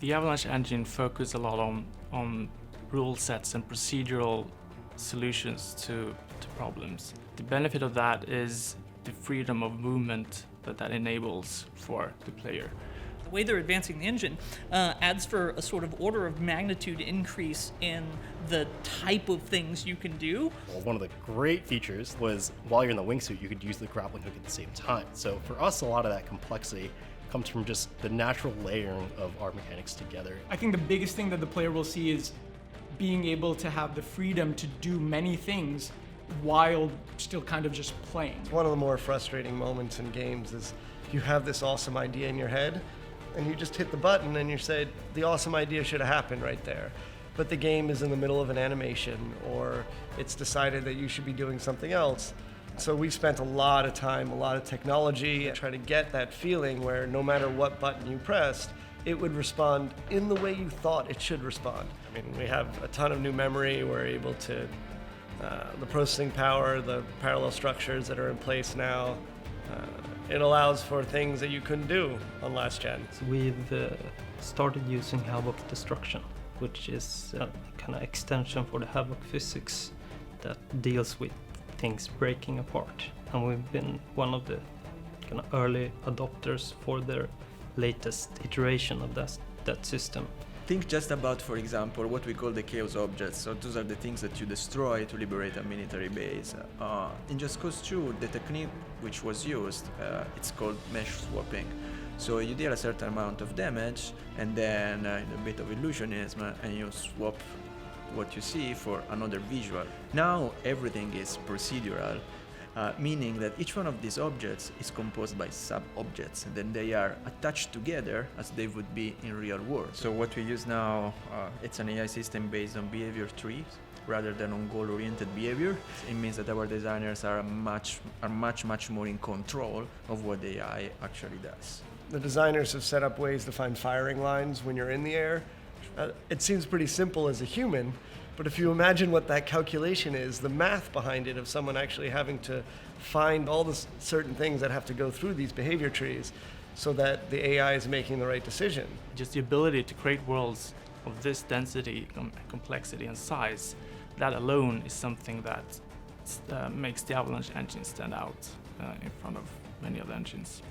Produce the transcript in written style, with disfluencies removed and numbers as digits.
The Avalanche engine focuses a lot on rule sets and procedural solutions to problems. The benefit of that is the freedom of movement that enables for the player. The way they're advancing the engine adds for a sort of order of magnitude increase in the type of things you can do. Well, one of the great features was while you're in the wingsuit, you could use the grappling hook at the same time. So for us, a lot of that complexity comes from just the natural layering of our mechanics together. I think the biggest thing that the player will see is being able to have the freedom to do many things while still kind of just playing. One of the more frustrating moments in games is you have this awesome idea in your head and you just hit the button and you say, the awesome idea should have happened right there. But the game is in the middle of an animation or it's decided that you should be doing something else. So we spent a lot of time, a lot of technology, trying to get that feeling where no matter what button you pressed, it would respond in the way you thought it should respond. I mean, we have a ton of new memory. We're able to, the processing power, the parallel structures that are in place now, it allows for things that you couldn't do on last gen. So we've started using Havoc destruction, which is a kind of extension for the Havoc physics that deals with things breaking apart. And we've been one of the kind of early adopters for their latest iteration of that system. Think just about, for example, what we call the chaos objects. So those are the things that you destroy to liberate a military base. In Just Cause 2, the technique which was used, it's called mesh swapping. So you deal a certain amount of damage and then a bit of illusionism and you swap what you see for another visual. Now everything is procedural, meaning that each one of these objects is composed by sub-objects and then they are attached together as they would be in real world. So what we use now, it's an AI system based on behavior trees rather than on goal-oriented behavior. It means that our designers are much more in control of what the AI actually does. The designers have set up ways to find firing lines when you're in the air. It seems pretty simple as a human, but if you imagine what that calculation is, the math behind it of someone actually having to find all the certain things that have to go through these behavior trees so that the AI is making the right decision. Just the ability to create worlds of this density, complexity and size, that alone is something that makes the Avalanche engine stand out in front of many other engines.